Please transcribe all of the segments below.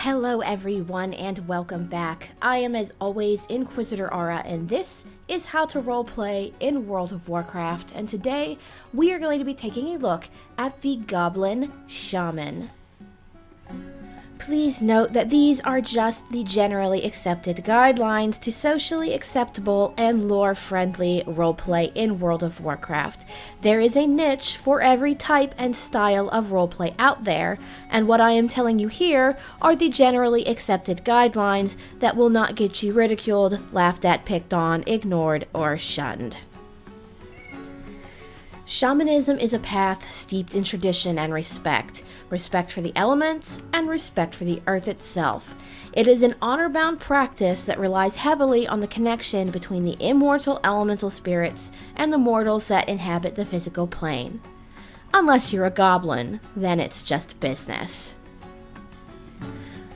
Hello everyone and welcome back. I am as always Inquisitor Aura and this is How to Roleplay in World of Warcraft, and today we are going to be taking a look at the Goblin Shaman. Please note that these are just the generally accepted guidelines to socially acceptable and lore-friendly roleplay in World of Warcraft. There is a niche for every type and style of roleplay out there, and what I am telling you here are the generally accepted guidelines that will not get you ridiculed, laughed at, picked on, ignored, or shunned. Shamanism is a path steeped in tradition and respect for the elements, and respect for the earth itself. It is an honor-bound practice that relies heavily on the connection between the immortal elemental spirits and the mortals that inhabit the physical plane. Unless you're a goblin, then it's just business.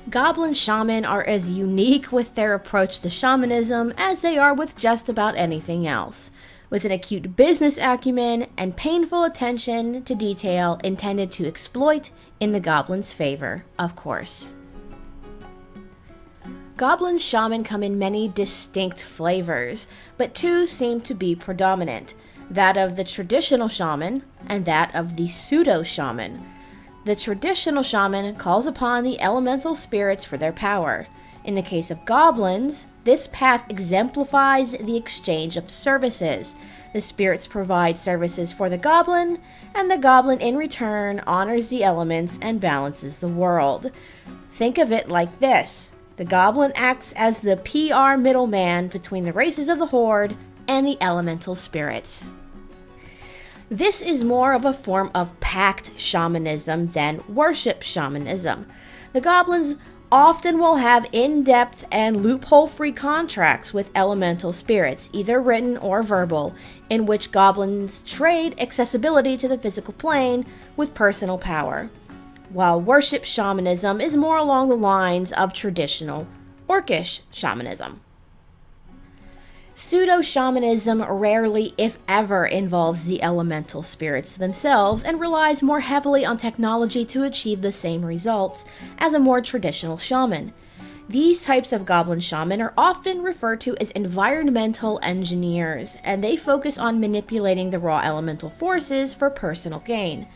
Goblin Shaman are as unique with their approach to shamanism as they are with just about anything else, with an acute business acumen and painful attention to detail intended to exploit in the goblin's favor, of course. Goblin Shaman come in many distinct flavors, but two seem to be predominant, that of the traditional shaman and that of the pseudo-shaman. The traditional shaman calls upon the elemental spirits for their power. In the case of goblins, this path exemplifies the exchange of services. The spirits provide services for the goblin, and the goblin in return honors the elements and balances the world. Think of it like this. The goblin acts as the PR middleman between the races of the Horde and the elemental spirits. This is more of a form of pact shamanism than worship shamanism. The goblins often will have in-depth and loophole-free contracts with elemental spirits, either written or verbal, in which goblins trade accessibility to the physical plane with personal power, while worship shamanism is more along the lines of traditional orcish shamanism. Pseudo-shamanism rarely, if ever, involves the elemental spirits themselves and relies more heavily on technology to achieve the same results as a more traditional shaman. These types of goblin shaman are often referred to as environmental engineers, and they focus on manipulating the raw elemental forces for personal gain.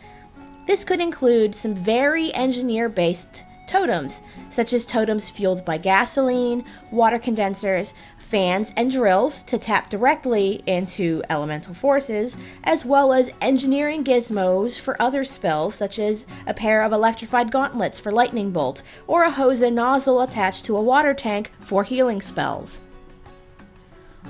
This could include some very engineer-based totems, such as totems fueled by gasoline, water condensers, fans, and drills to tap directly into elemental forces, as well as engineering gizmos for other spells, such as a pair of electrified gauntlets for lightning bolt, or a hose and nozzle attached to a water tank for healing spells.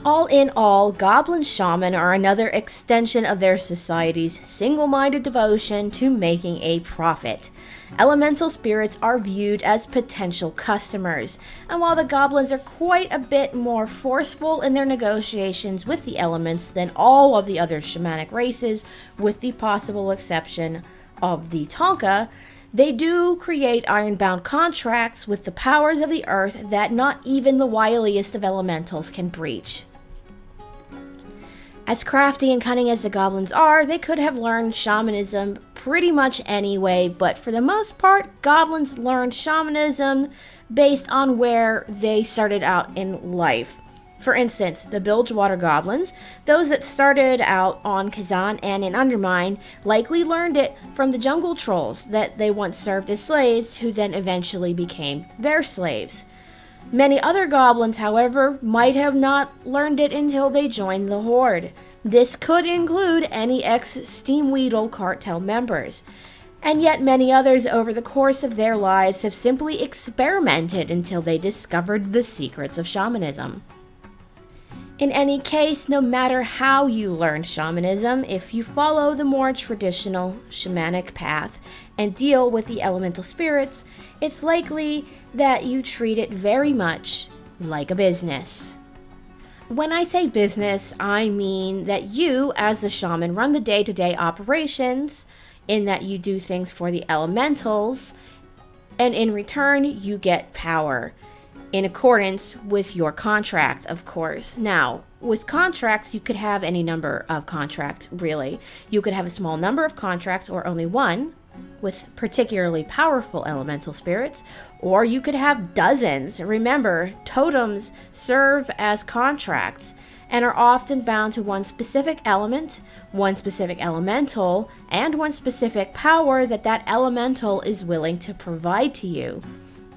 All in all, Goblin Shaman are another extension of their society's single-minded devotion to making a profit. Elemental spirits are viewed as potential customers, and while the goblins are quite a bit more forceful in their negotiations with the elements than all of the other shamanic races, with the possible exception of the Tonka, they do create ironbound contracts with the powers of the earth that not even the wiliest of elementals can breach. As crafty and cunning as the goblins are, they could have learned shamanism pretty much anyway, but for the most part, goblins learned shamanism based on where they started out in life. For instance, the Bilgewater goblins, those that started out on Kazan and in Undermine, likely learned it from the jungle trolls that they once served as slaves, who then eventually became their slaves. Many other goblins, however, might have not learned it until they joined the Horde. This could include any ex-Steamweedle cartel members. And yet many others over the course of their lives have simply experimented until they discovered the secrets of shamanism. In any case, no matter how you learned shamanism, if you follow the more traditional shamanic path and deal with the elemental spirits, it's likely that you treat it very much like a business. When I say business, I mean that you, as the shaman, run the day-to-day operations, in that you do things for the elementals, and in return, you get power. In accordance with your contract, of course. Now, with contracts, you could have any number of contracts, really. You could have a small number of contracts or only one, with particularly powerful elemental spirits, or you could have dozens. Remember, totems serve as contracts and are often bound to one specific element, one specific elemental, and one specific power that that elemental is willing to provide to you.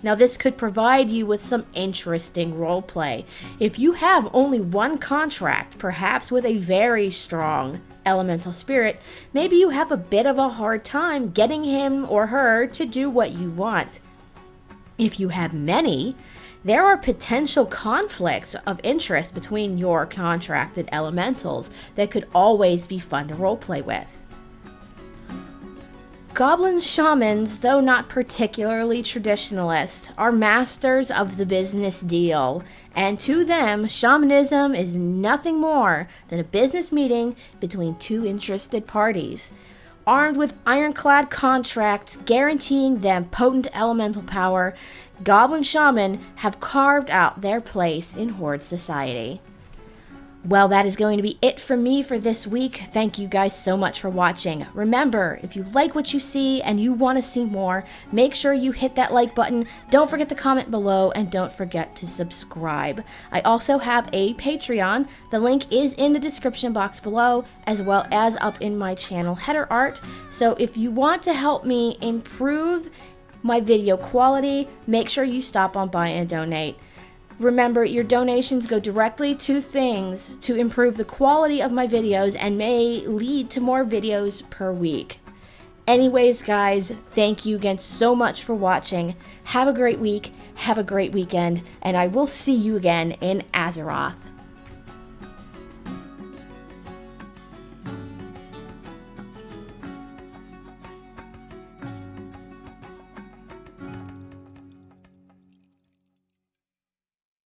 Now, this could provide you with some interesting roleplay. If you have only one contract, perhaps with a very strong elemental spirit, maybe you have a bit of a hard time getting him or her to do what you want. If you have many, there are potential conflicts of interest between your contracted elementals that could always be fun to roleplay with. Goblin Shamans, though not particularly traditionalist, are masters of the business deal, and to them, shamanism is nothing more than a business meeting between two interested parties. Armed with ironclad contracts guaranteeing them potent elemental power, Goblin Shaman have carved out their place in Horde society. Well, that is going to be it from me for this week. Thank you guys so much for watching. Remember, if you like what you see and you want to see more, make sure you hit that like button. Don't forget to comment below and don't forget to subscribe. I also have a Patreon. The link is in the description box below, as well as up in my channel header art. So if you want to help me improve my video quality, make sure you stop on by and donate. Remember, your donations go directly to things to improve the quality of my videos and may lead to more videos per week. Anyways, guys, thank you again so much for watching. Have a great week, have a great weekend, and I will see you again in Azeroth.